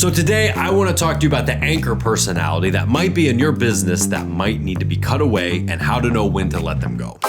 So today I want to talk to you about the anchor personality that might be in your business that might need to be cut away and how to know when to let them go.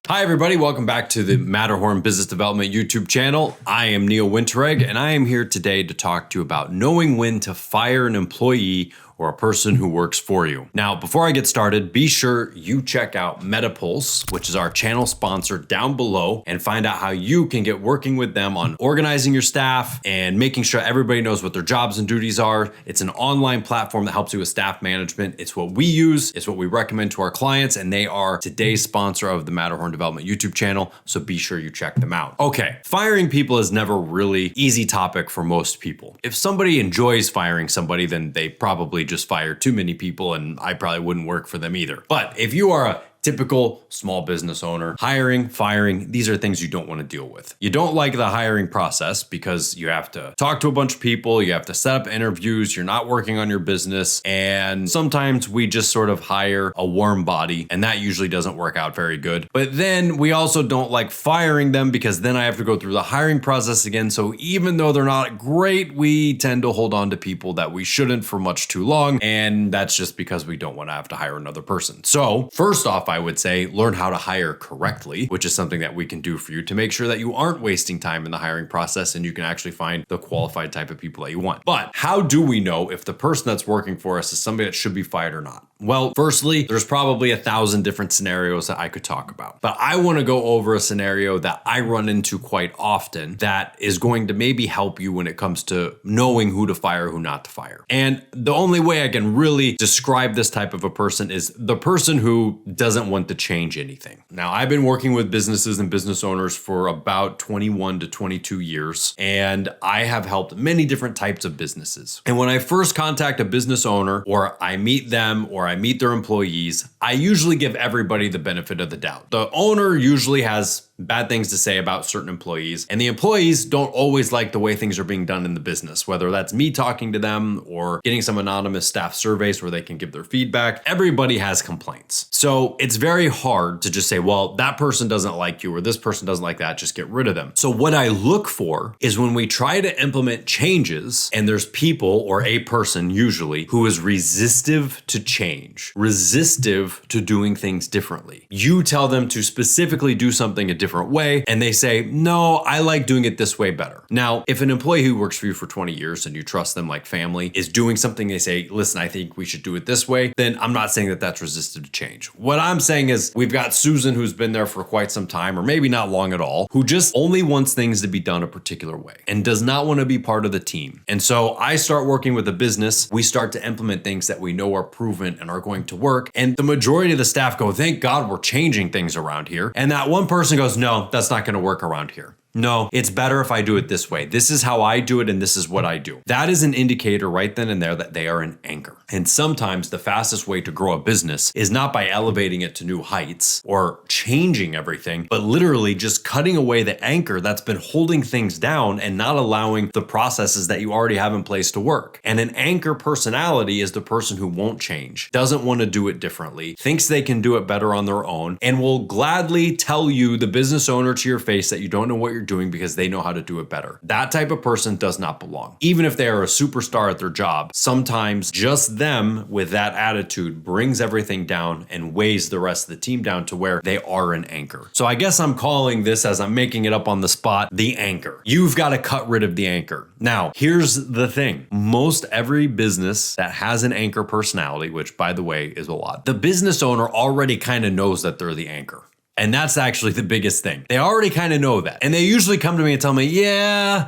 Hi everybody, welcome back to the Matterhorn Business Development YouTube channel. I am Neil Winterregg and I am here today to talk to you about knowing when to fire an employee or a person who works for you. Now, before I get started, be sure you check out MetaPulse, which is our channel sponsor, down below, and find out how you can get working with them on organizing your staff and making sure everybody knows what their jobs and duties are. It's an online platform that helps you with staff management. It's what we use, it's what we recommend to our clients, and they are today's sponsor of the Matterhorn Development YouTube channel, so be sure you check them out. Okay, firing people is never really easy topic for most people. If somebody enjoys firing somebody, then they probably just fire too many people, and I probably wouldn't work for them either. But if you are a typical small business owner, hiring, firing, these are things you don't want to deal with. You don't like the hiring process because you have to talk to a bunch of people, you have to set up interviews, you're not working on your business, and sometimes we just sort of hire a warm body, and that usually doesn't work out very good. But then we also don't like firing them because then I have to go through the hiring process again. So even though they're not great, we tend to hold on to people that we shouldn't for much too long, and that's just because we don't want to have to hire another person. So first off, I would say learn how to hire correctly, which is something that we can do for you to make sure that you aren't wasting time in the hiring process and you can actually find the qualified type of people that you want. But how do we know if the person that's working for us is somebody that should be fired or not? Well, firstly, there's probably 1,000 different scenarios that I could talk about, but I want to go over a scenario that I run into quite often that is going to maybe help you when it comes to knowing who to fire, who not to fire. And the only way I can really describe this type of a person is the person who doesn't want to change anything. Now, I've been working with businesses and business owners for about 21 to 22 years, and I have helped many different types of businesses. And when I first contact a business owner, or I meet them, or I meet their employees, I usually give everybody the benefit of the doubt. The owner usually has bad things to say about certain employees, and the employees don't always like the way things are being done in the business, whether that's me talking to them or getting some anonymous staff surveys where they can give their feedback. Everybody has complaints. So it's very hard to just say, well, that person doesn't like you or this person doesn't like that, just get rid of them. So what I look for is when we try to implement changes and there's people or a person usually who is resistive to change, resistive to doing things differently. You tell them to specifically do something a different way, and they say, no, I like doing it this way better. Now, if an employee who works for you for 20 years and you trust them like family is doing something, they say, listen, I think we should do it this way, then I'm not saying that that's resistive to change. What I'm saying is we've got Susan who's been there for quite some time, or maybe not long at all, who just only wants things to be done a particular way and does not want to be part of the team. And so I start working with a business, we start to implement things that we know are proven and are going to work. And the majority of the staff go, thank God we're changing things around here. And that one person goes, no, that's not going to work around here. No, it's better if I do it this way. This is how I do it, and this is what I do. That is an indicator right then and there that they are an anchor. And sometimes the fastest way to grow a business is not by elevating it to new heights or changing everything, but literally just cutting away the anchor that's been holding things down and not allowing the processes that you already have in place to work. And an anchor personality is the person who won't change, doesn't want to do it differently, thinks they can do it better on their own, and will gladly tell you, the business owner, to your face that you don't know what you're doing because they know how to do it better. That type of person does not belong. Even if they are a superstar at their job, sometimes just them with that attitude brings everything down and weighs the rest of the team down to where they are an anchor. So I guess I'm calling this, as I'm making it up on the spot, the anchor. You've got to cut rid of the anchor. Now, here's the thing. Most every business that has an anchor personality, which by the way is a lot, the business owner already kind of knows that they're the anchor. And that's actually the biggest thing. They already kind of know that. And they usually come to me and tell me, yeah,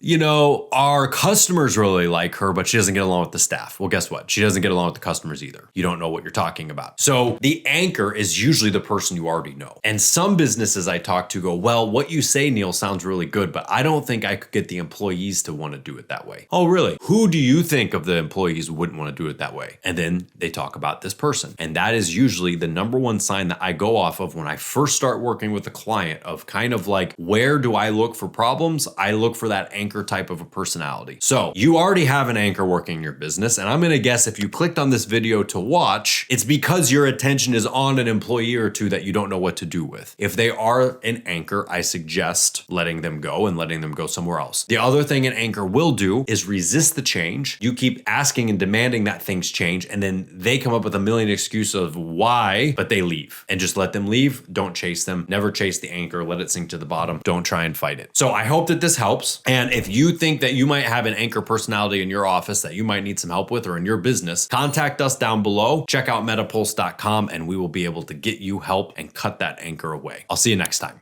our customers really like her, but she doesn't get along with the staff. Well, guess what? She doesn't get along with the customers either. You don't know what you're talking about. So the anchor is usually the person you already know. And some businesses I talk to go, well, what you say, Neil, sounds really good, but I don't think I could get the employees to want to do it that way. Oh, really? Who do you think of the employees who wouldn't want to do it that way? And then they talk about this person. And that is usually the number one sign that I go off of when I first start start working with a client of kind of like, where do I look for problems? I look for that anchor type of a personality. So you already have an anchor working in your business. And I'm going to guess if you clicked on this video to watch, it's because your attention is on an employee or two that you don't know what to do with. If they are an anchor, I suggest letting them go and letting them go somewhere else. The other thing an anchor will do is resist the change. You keep asking and demanding that things change, and then they come up with a million excuses of why, but they leave. And just let them leave. Don't chase them. Never chase the anchor. Let it sink to the bottom. Don't try and fight it. So I hope that this helps. And if you think that you might have an anchor personality in your office that you might need some help with or in your business, contact us down below. Check out metapulse.com and we will be able to get you help and cut that anchor away. I'll see you next time.